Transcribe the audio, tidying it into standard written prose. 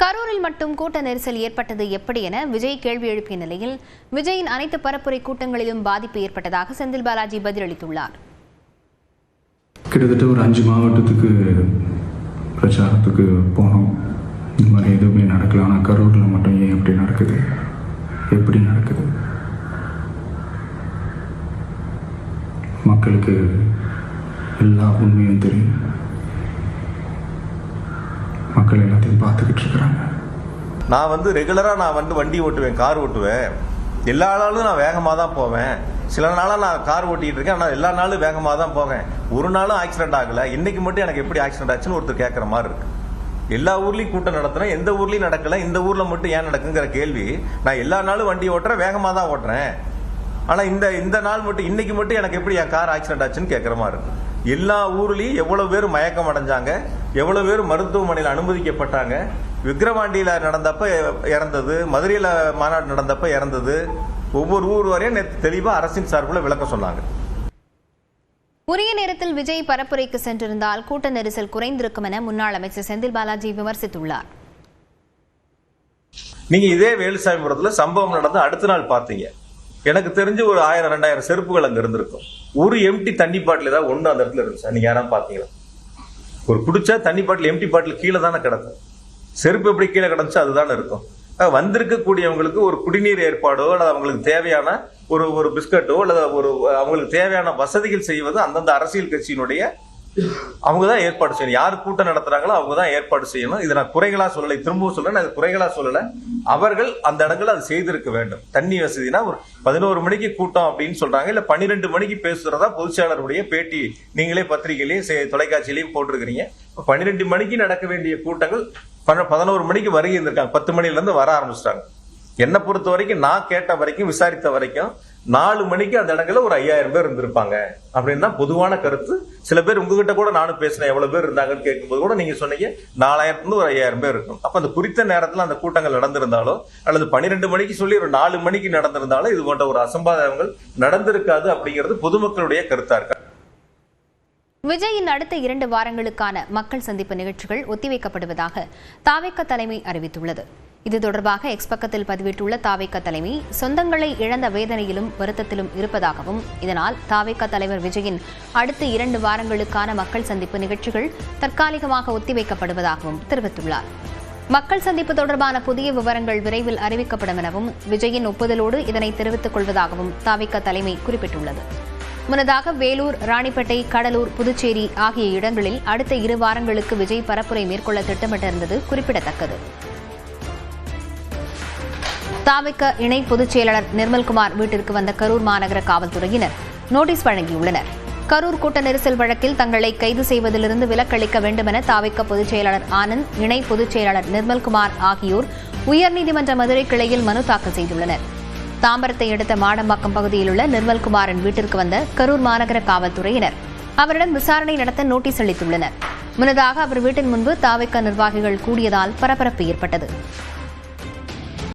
கரூரில் மட்டும் கூட்ட நெரிசல் ஏற்பட்டது எப்படி என விஜய் கேள்வி எழுப்பிய நிலையில் விஜயின் அனைத்து பரப்புரை கூட்டங்களிலும் பாதிப்பு ஏற்பட்டதாக செந்தில் பாலாஜி பதிலளித்துள்ளார். கிட்டத்தட்ட ஒரு 5 மாவட்டத்துக்கு பிரச்சாரத்துக்கு போனோம். இந்த மாதிரி எதுவுமே நடக்கல. ஆனால் கரூரில் மட்டும் ஏன் எப்படி நடக்குது, எப்படி நடக்குது? மக்களுக்கு எல்லா உண்மையும் தெரியும். மக்கள் எல்லாத்தையும் பார்த்துக்கிட்டு இருக்கிறாங்க. நான் ரெகுலராக வண்டி ஓட்டுவேன், கார் ஓட்டுவேன். எல்லா நாளும் நான் வேகமாக தான் போவேன். சில நாளாக நான் கார் ஓட்டிகிட்டு இருக்கேன், ஆனால் எல்லா நாளும் வேகமாக தான் போவேன். ஒரு நாளும் ஆக்சிடென்ட் ஆகலை. இன்னைக்கு மட்டும் எனக்கு எப்படி ஆக்சிடென்ட் ஆச்சுன்னு ஒருத்தர் கேட்குற மாதிரி இருக்கு. எல்லா ஊர்லேயும் கூட்டம் நடத்துகிறேன், எந்த ஊர்லேயும் நடக்கலை. இந்த ஊரில் மட்டும் ஏன் நடக்குங்கிற கேள்வி. நான் எல்லா நாளும் வண்டி ஓட்டுறேன், வேகமாக தான் ஓட்டுறேன். ஆனால் இந்த நாள் மட்டும் இன்னைக்கு மட்டும் எனக்கு எப்படி என் கார் ஆக்சிடென்ட் ஆச்சுன்னு கேட்குற மாதிரி இருக்கு. எல்லா ஊர்லேயும் எவ்வளோ பேர் மயக்கம் அடைஞ்சாங்க, எவ்வளோ பேர் மருத்துவமனையில் அனுமதிக்கப்பட்டாங்க. விக்கிரவாண்டியில் நடந்தப்ப இறந்தது, மதுரையில் மாநாடு நடந்தப்ப இறந்தது. ஒவ்வொரு ஊர் வரையும் நேற்று தெளிவாக அரசின் சார்பில் விளக்க சொன்னாங்க. உரிய நேரத்தில் விஜய் பரப்புரைக்கு சென்றிருந்தால் கூட்ட நெரிசல் குறைந்திருக்கும் என முன்னாள் அமைச்சர் செந்தில் பாலாஜி விமர்சித்துள்ளார். நீங்க இதே வேலுசாமிபுரத்தில் சம்பவம் நடந்து அடுத்த நாள் பார்த்தீங்க. எனக்கு தெரிஞ்சு ஒரு 1000-2000 செருப்புகள் அங்க இருந்திருக்கும். ஒரு எம்டி தண்ணி பாட்டில் ஏதாவது ஒண்ணு அந்த இடத்துல இருந்துச்சு. நீங்க யாராவது பாத்தீங்களா? ஒரு குடிச்சா தண்ணி பாட்டில், எம்டி பாட்டில் கீழே தானே கிடக்கும். செருப்பு எப்படி கீழே கிடந்துச்சு அதுதானே இருக்கும். வந்திருக்கக்கூடியவங்களுக்கு ஒரு குடிநீர் ஏற்பாடோ அல்லது அவங்களுக்கு தேவையான ஒரு பிஸ்கட்டோ அல்லது அவங்களுக்கு தேவையான வசதிகள் செய்வது அந்தந்த அரசியல் கட்சியினுடைய அவங்க தான் ஏற்பாடு செய்யணும். யார் கூட்டம் நடத்துறாங்களோ அவங்க தான் ஏற்பாடு செய்யணும். இதை நான் குறைகளா சொல்லலை, திரும்பவும் சொல்லலை, நான் குறைகளா சொல்லலை. அவர்கள் அந்த இடங்கள்ல அது செய்திருக்க வேண்டும். தண்ணி வசதினா ஒரு 11 மணிக்கு கூட்டம் அப்படின்னு சொல்றாங்க, இல்ல 12 மணிக்கு பேசுறதா பொதுச்செயலாளருடைய பேட்டி நீங்களே பத்திரிகையிலையும் தொலைக்காட்சியிலையும் போட்டிருக்கிறீங்க. 12 மணிக்கு நடக்க வேண்டிய கூட்டங்கள் 11 மணிக்கு வருகை இருந்திருக்காங்க. 10 மணில இருந்து வர ஆரம்பிச்சிட்டாங்க. என்னை பொறுத்த வரைக்கும், நான் கேட்ட வரைக்கும், விசாரித்த வரைக்கும் 4 மணிக்கு அந்த இடங்கள்ல ஒரு 5000 பேர் இருந்திருப்பாங்க அப்படின்னு தான் பொதுவான கருத்து. சில பேர் உங்ககிட்ட கூட நானும் பேசினேன், எவ்வளவு பேர் இருந்தாங்கன்னு கேட்கும்போது கூட நீங்க சொன்னீங்க 4000 ஒரு 5000 பேர் இருக்கும். அப்ப அந்த குறித்த நேரத்தில் அந்த கூட்டங்கள் நடந்திருந்தாலோ அல்லது 12 மணிக்கு சொல்லி ஒரு 4 மணிக்கு நடந்திருந்தாலோ இது போன்ற ஒரு அசம்பாவிதங்கள் நடந்திருக்காது அப்படிங்கிறது பொதுமக்களுடைய கருத்தா இருக்கு. விஜயின் அடுத்த 2 வாரங்களுக்கான மக்கள் சந்திப்பு நிகழ்ச்சிகள் ஒத்திவைக்கப்படுவதாக தாவேக தலைமை அறிவித்துள்ளது. இது தொடர்பாக எக்ஸ் பக்கத்தில் பதிவிட்டுள்ள தாவேக தலைமை, சொந்தங்களை இழந்த வேதனையிலும் வருத்தத்திலும் இருப்பதாகவும், இதனால் தாவேக தலைவர் விஜயின் அடுத்த 2 வாரங்களுக்கான மக்கள் சந்திப்பு நிகழ்ச்சிகள் தற்காலிகமாக ஒத்திவைக்கப்படுவதாகவும் தெரிவித்துள்ளார். மக்கள் சந்திப்பு தொடர்பான புதிய விவரங்கள் விரைவில் அறிவிக்கப்படும் எனவும் விஜயின் ஒப்புதலோடு இதனை தெரிவித்துக் கொள்வதாகவும் தாவேக தலைமை குறிப்பிட்டுள்ளது. முன்னதாக வேலூர், ராணிப்பேட்டை, கடலூர், புதுச்சேரி ஆகிய இடங்களில் அடுத்த 2 வாரங்களுக்கு விஜய் பரப்புரை மேற்கொள்ள திட்டமிட்டிருந்தது குறிப்பிடத்தக்கது. தாவேக இணை பொதுச் செயலாளர் நிர்மல்குமார் வீட்டிற்கு வந்த கரூர் மாநகர காவல்துறையினர் நோட்டீஸ் வழங்கியுள்ளனர். கரூர் கூட்ட நெரிசல் வழக்கில் தங்களை கைது செய்வதிலிருந்து விலக்களிக்க வேண்டும் என தாவேக பொதுச் செயலாளர் ஆனந்த், இணை பொதுச் செயலாளர் நிர்மல்குமார் ஆகியோர் உயர்நீதிமன்ற மதுரை கிளையில் மனு தாக்கல் செய்துள்ளனர். தாம்பரத்தை அடுத்த மாடம்பாக்கம் பகுதியில் உள்ள நிர்மல்குமாரின் வீட்டிற்கு வந்த கரூர் மாநகர காவல்துறையினர் அவரிடம் விசாரணை நடத்த நோட்டீஸ் அளித்துள்ளனர். முன்னதாக அவர் வீட்டின் முன்பு தாவேக நிர்வாகிகள் கூடியதால் பரபரப்பு ஏற்பட்டது.